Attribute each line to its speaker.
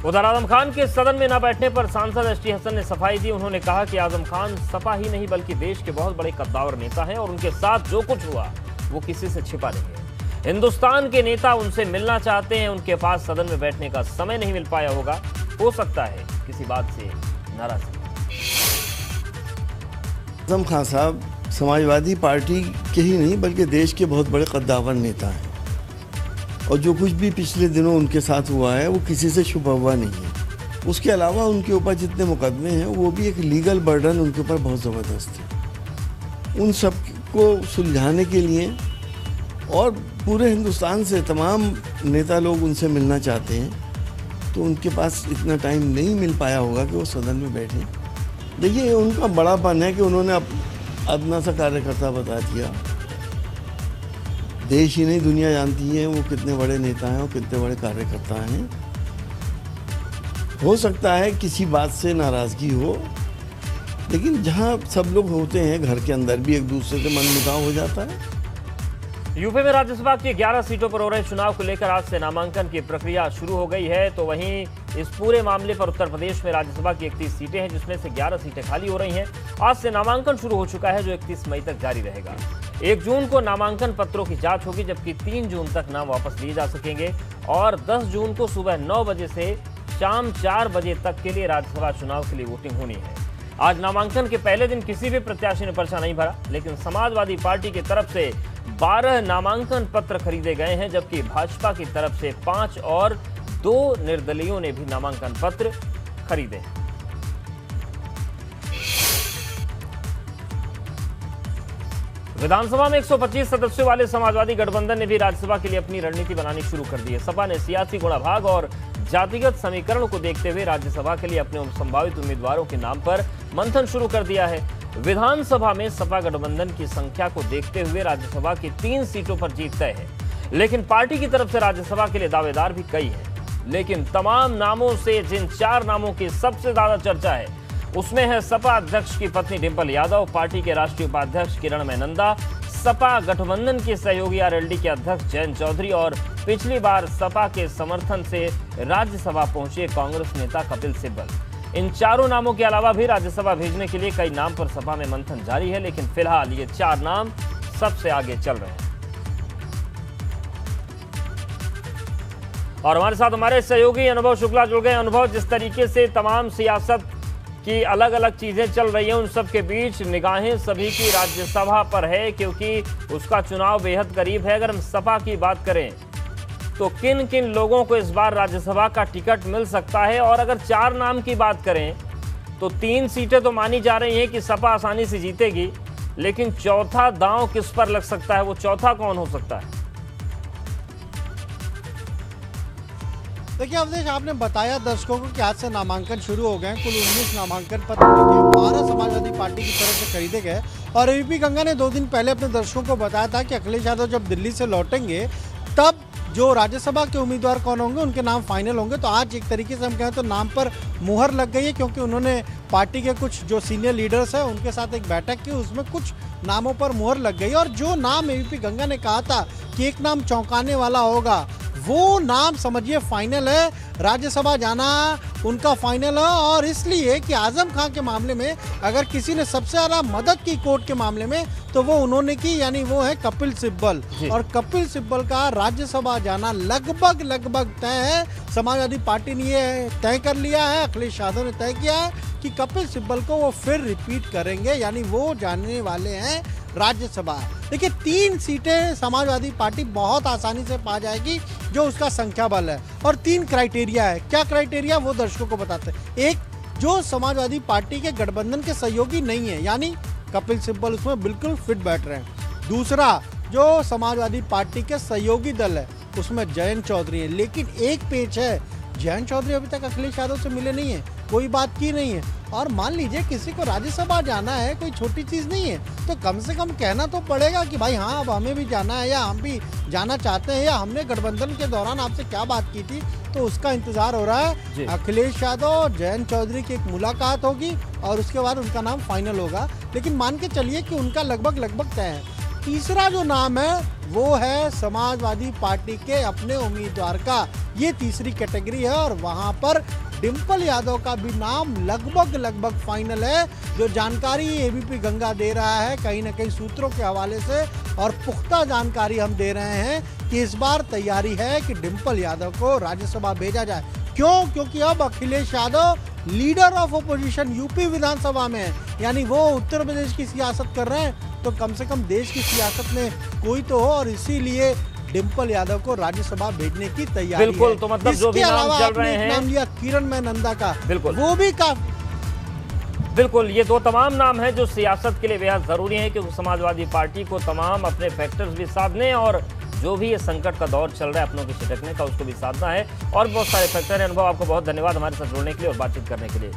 Speaker 1: उधर आजम खान के सदन में न बैठने पर सांसद एसटी हसन ने सफाई दी। उन्होंने कहा कि आजम खान सपा ही नहीं बल्कि देश के बहुत बड़े कद्दावर नेता हैं और उनके साथ जो कुछ हुआ वो किसी से छिपा नहीं है। हिंदुस्तान के नेता उनसे मिलना चाहते हैं, उनके पास सदन में बैठने का समय नहीं मिल पाया होगा, हो सकता है किसी बात से नाराज।
Speaker 2: आजम खान साहब समाजवादी पार्टी के ही नहीं बल्कि देश के बहुत बड़े कद्दावर नेता हैं और जो कुछ भी पिछले दिनों उनके साथ हुआ है वो किसी से छुपा हुआ नहीं है। उसके अलावा उनके ऊपर जितने मुकदमे हैं वो भी एक लीगल बर्डन उनके ऊपर बहुत ज़बरदस्त है। उन सब को सुलझाने के लिए और पूरे हिंदुस्तान से तमाम नेता लोग उनसे मिलना चाहते हैं, तो उनके पास इतना टाइम नहीं मिल पाया होगा कि वो सदन में बैठे। देखिए, उनका बड़ापन है कि उन्होंने अपना सा कार्यकर्ता बता दिया। देश ही नहीं दुनिया जानती है वो कितने बड़े नेता हैं और कितने बड़े कार्यकर्ता हैं। हो सकता है किसी बात से नाराज़गी हो, लेकिन जहां सब लोग होते हैं घर के अंदर भी एक दूसरे से मनमुटाव हो जाता है।
Speaker 1: यूपी में राज्यसभा की 11 सीटों पर हो रहे चुनाव को लेकर आज से नामांकन की प्रक्रिया शुरू हो गई है। तो वहीं इस पूरे मामले पर उत्तर प्रदेश में राज्यसभा की 31 सीटें हैं, जिसमें से 11 सीटें खाली हो रही हैं। आज से नामांकन शुरू हो चुका है, जो 31 मई तक जारी रहेगा। 1 जून को नामांकन पत्रों की जांच होगी, जबकि 3 जून तक नाम वापस लिए जा सकेंगे और 10 जून को सुबह 9 बजे से शाम 4 बजे तक के लिए राज्यसभा चुनाव के लिए वोटिंग होनी है। आज नामांकन के पहले दिन किसी भी प्रत्याशी ने पर्चा नहीं भरा, लेकिन समाजवादी पार्टी की तरफ से 12 नामांकन पत्र खरीदे गए हैं, जबकि भाजपा की तरफ से 5 और 2 निर्दलीयों ने भी नामांकन पत्र खरीदे। विधानसभा में 125 सदस्यों वाले समाजवादी गठबंधन ने भी राज्यसभा के लिए अपनी रणनीति बनानी शुरू कर दी है। सपा ने सियासी गुणाभाग और जातिगत समीकरण को देखते हुए राज्यसभा के लिए अपने संभावित उम्मीदवारों के नाम पर मंथन शुरू कर दिया है। विधानसभा में सपा गठबंधन की संख्या को देखते हुए राज्यसभा की 3 सीटों पर जीत तय है, लेकिन पार्टी की तरफ से राज्यसभा के लिए दावेदार भी कई हैं। लेकिन तमाम नामों से जिन 4 नामों की सबसे ज्यादा चर्चा है, उसमें है सपा अध्यक्ष की पत्नी डिंपल यादव, पार्टी के राष्ट्रीय उपाध्यक्ष किरण मेनंदा, सपा गठबंधन के सहयोगी आरएलडी के अध्यक्ष जयंत चौधरी और पिछली बार सपा के समर्थन से राज्यसभा पहुंचे कांग्रेस नेता कपिल सिब्बल। इन चारों नामों के अलावा भी राज्यसभा भेजने के लिए कई नाम पर सपा में मंथन जारी है, लेकिन फिलहाल ये 4 नाम सबसे आगे चल रहे हैं। और हमारे साथ हमारे सहयोगी अनुभव शुक्ला जुड़ गए। अनुभव, जिस तरीके से तमाम सियासत की अलग अलग चीजें चल रही हैं, उन सब के बीच निगाहें सभी की राज्यसभा पर है, क्योंकि उसका चुनाव बेहद करीब है। अगर हम सपा की बात करें तो किन किन लोगों को इस बार राज्यसभा का टिकट मिल सकता है, और अगर 4 नाम की बात करें तो 3 सीटें तो मानी जा रही हैं कि सपा आसानी से जीतेगी, लेकिन चौथा दांव किस पर लग सकता है, वो चौथा कौन हो सकता है?
Speaker 3: देखिए अवधेश, आपने बताया दर्शकों को कि आज से नामांकन शुरू हो गए। कुल 19 नामांकन पत्र 12 समाजवादी पार्टी की तरफ से खरीदे गए और एबीपी गंगा ने 2 दिन पहले अपने दर्शकों को बताया था कि अखिलेश यादव जब दिल्ली से लौटेंगे तब जो राज्यसभा के उम्मीदवार कौन होंगे उनके नाम फाइनल होंगे। तो आज एक तरीके से हम कहें तो नाम पर मुहर लग गई है, क्योंकि उन्होंने पार्टी के कुछ जो सीनियर लीडर्स हैं उनके साथ एक बैठक की, उसमें कुछ नामों पर मुहर लग गई। और जो नाम एबीपी गंगा ने कहा था कि एक नाम चौंकाने वाला होगा, वो नाम समझिए फाइनल है। राज्यसभा जाना उनका फाइनल है, और इसलिए कि आजम खान के मामले में अगर किसी ने सबसे ज़्यादा मदद की कोर्ट के मामले में तो वो उन्होंने की, यानी वो है कपिल सिब्बल। और कपिल सिब्बल का राज्यसभा जाना लगभग तय है। समाजवादी पार्टी ने ये तय कर लिया है, अखिलेश यादव ने तय किया है कि कपिल सिब्बल को वो फिर रिपीट करेंगे, यानी वो जाने वाले हैं राज्यसभा। देखिए 3 सीटें समाजवादी पार्टी बहुत आसानी से पा जाएगी, जो उसका संख्या बल है। और 3 क्राइटेरिया है। क्या क्राइटेरिया, वो दर्शकों को बताते हैं। एक, जो समाजवादी पार्टी के गठबंधन के सहयोगी नहीं है, यानी कपिल सिब्बल उसमें बिल्कुल फिट बैठ रहे हैं। दूसरा, जो समाजवादी पार्टी के सहयोगी दल है उसमें जयंत चौधरी है, लेकिन एक पेच है, जयंत चौधरी अभी तक अखिलेश यादव से मिले नहीं है, कोई बात की नहीं है। और मान लीजिए किसी को राज्यसभा जाना है, कोई छोटी चीज़ नहीं है, तो कम से कम कहना तो पड़ेगा कि भाई हाँ अब हमें भी जाना है, या हम भी जाना चाहते हैं, या हमने गठबंधन के दौरान आपसे क्या बात की थी। तो उसका इंतजार हो रहा है। अखिलेश यादव और जयंत चौधरी की एक मुलाकात होगी और उसके बाद उनका नाम फाइनल होगा, लेकिन मान के चलिए कि उनका लगभग तय है। तीसरा जो नाम है वो है समाजवादी पार्टी के अपने उम्मीदवार का। ये तीसरी कैटेगरी है और वहां पर डिंपल यादव का भी नाम लगभग फाइनल है। जो जानकारी एबीपी गंगा दे रहा है कहीं ना कहीं सूत्रों के हवाले से और पुख्ता जानकारी हम दे रहे हैं कि इस बार तैयारी है कि डिंपल यादव को राज्यसभा भेजा जाए। क्यों? क्योंकि अब Akhilesh Yadav leader of opposition UP Vidhan Sabha में है, यानी वो उत्तर प्रदेश की सियासत कर रहे हैं, तो कम से कम देश की सियासत में कोई तो हो, और इसीलिए डिंपल यादव को राज्यसभा भेजने की तैयारी
Speaker 1: बिल्कुल
Speaker 3: है।
Speaker 1: तो मतलब जो भी नाम चल रहे हैं,
Speaker 3: नाम लिया किरणमय नंदा का,
Speaker 1: बिल्कुल
Speaker 3: वो भी
Speaker 1: बिल्कुल ये दो तमाम नाम हैं जो सियासत के लिए बेहद जरूरी हैं, क्योंकि समाजवादी पार्टी को तमाम अपने फैक्टर्स भी साधने और जो भी ये संकट का दौर चल रहा है अपनों के छिटकने का उसको भी साधना है, और बहुत सारे फैक्टर हैं। अनुभव, आपको बहुत धन्यवाद हमारे साथ जुड़ने के लिए और बातचीत करने के लिए।